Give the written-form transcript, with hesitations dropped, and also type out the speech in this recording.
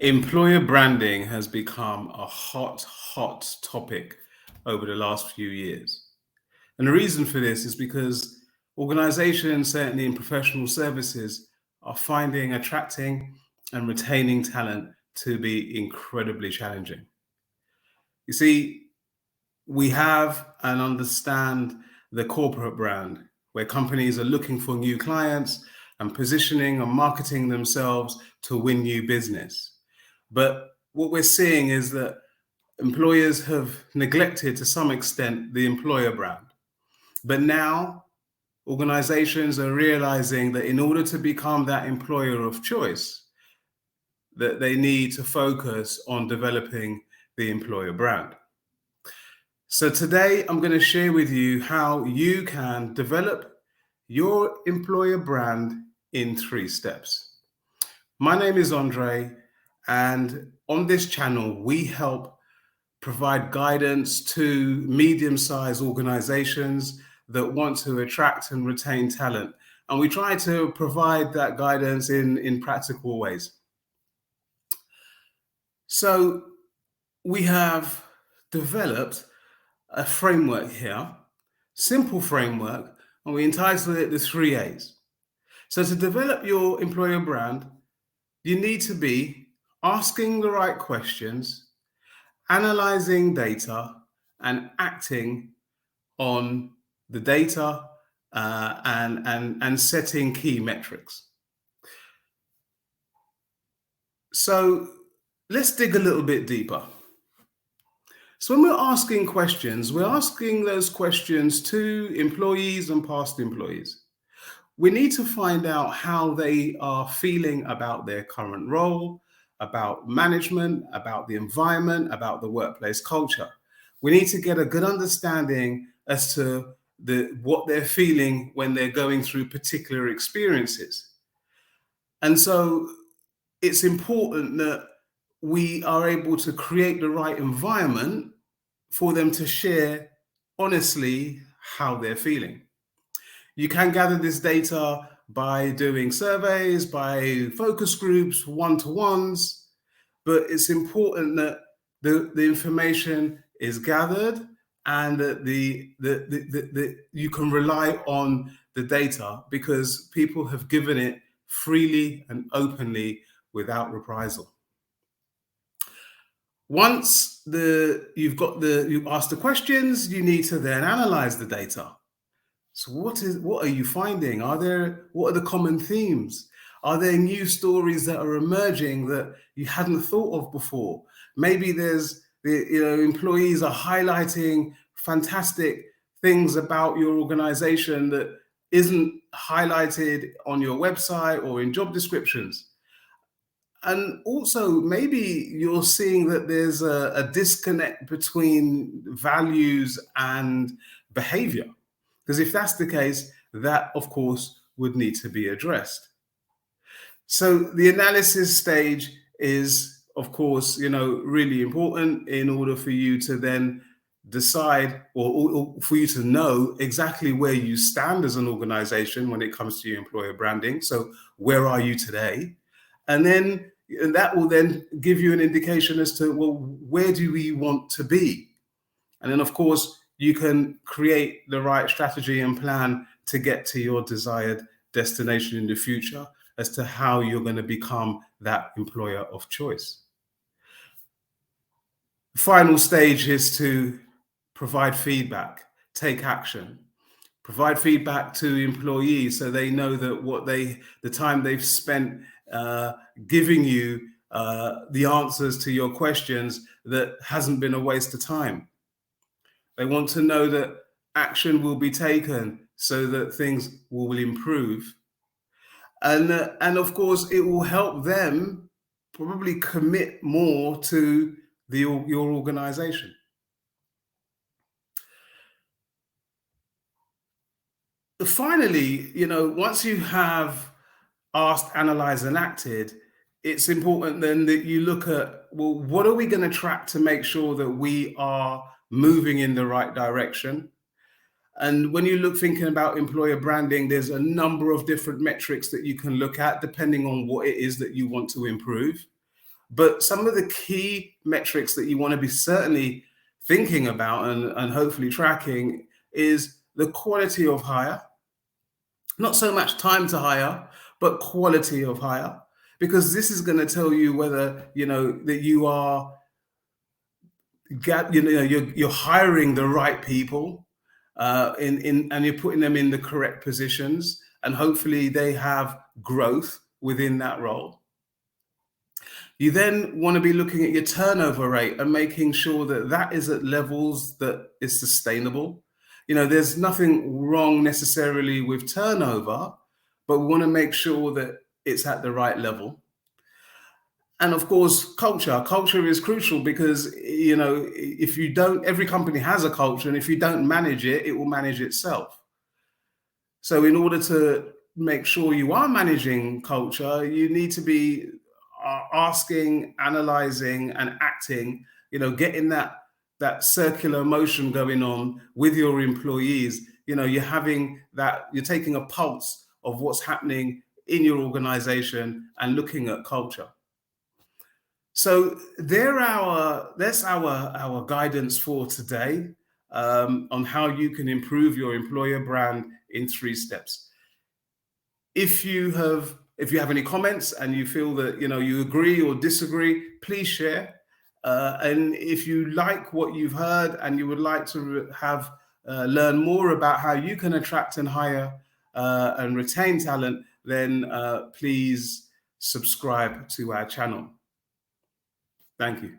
Employer branding has become a hot topic over the last few years. And the reason for this is because organizations, certainly in professional services, are finding attracting and retaining talent to be incredibly challenging. You see, we have and understand the corporate brand, where companies are looking for new clients and positioning and marketing themselves to win new business. But what we're seeing is that employers have neglected to some extent the employer brand. But now organizations are realizing that in order to become that employer of choice, that they need to focus on developing the employer brand. So today I'm going to share with you how you can develop your employer brand in 3 steps. My name is Andre, and on this channel, we help provide guidance to medium-sized organizations that want to attract and retain talent. And we try to provide that guidance in practical ways. So we have developed a framework here, simple framework, and we entitled it the 3 A's. So to develop your employer brand, you need to be asking the right questions, analyzing data, and acting on the data and setting key metrics. So let's dig a little bit deeper. So when we're asking questions, we're asking those questions to employees and past employees. We need to find out how they are feeling about their current role, about management, about the environment, about the workplace culture. We need to get a good understanding as to what they're feeling when they're going through particular experiences. And so it's important that we are able to create the right environment for them to share honestly how they're feeling. You can gather this data by doing surveys, by focus groups, one-to-ones, but it's important that the information is gathered and that you can rely on the data because people have given it freely and openly without reprisal. Once you've asked the questions, you need to then analyze the data. So what are you finding? What are the common themes? Are there new stories that are emerging that you hadn't thought of before? Maybe employees are highlighting fantastic things about your organization that isn't highlighted on your website or in job descriptions. And also, maybe you're seeing that there's a disconnect between values and behavior. Because if that's the case, that, of course, would need to be addressed. So the analysis stage is, of course, really important in order for you to then decide or for you to know exactly where you stand as an organization when it comes to your employer branding. So where are you today? And that will then give you an indication as to, well, where do we want to be? And then, of course, you can create the right strategy and plan to get to your desired destination in the future as to how you're going to become that employer of choice. The final stage is to provide feedback, take action, provide feedback to employees so they know that the time they've spent giving you the answers to your questions, that hasn't been a waste of time. They want to know that action will be taken so that things will improve. And of course, it will help them probably commit more to your organization. Finally, once you have asked, analyzed, and acted, it's important then that you look at, well, what are we going to track to make sure that we are moving in the right direction? And when you thinking about employer branding, there's a number of different metrics that you can look at depending on what it is that you want to improve. But some of the key metrics that you want to be certainly thinking about and hopefully tracking is the quality of hire. Not so much time to hire, but quality of hire, because this is going to tell you whether, that you are, you're hiring the right people, and you're putting them in the correct positions, and hopefully they have growth within that role. You then want to be looking at your turnover rate and making sure that that is at levels that is sustainable. There's nothing wrong necessarily with turnover, but we want to make sure that it's at the right level. And of course, culture is crucial, because, if you don't, every company has a culture, and if you don't manage it, it will manage itself. So in order to make sure you are managing culture, you need to be asking, analyzing, and acting, getting that circular motion going on with your employees. You're having that, you're taking a pulse of what's happening in your organization and looking at culture. So that's our guidance for today, on how you can improve your employer brand in 3 steps. If you have any comments and you feel that you agree or disagree, please share. And if you like what you've heard and you would like to have learn more about how you can attract and hire and retain talent, then please subscribe to our channel. Thank you.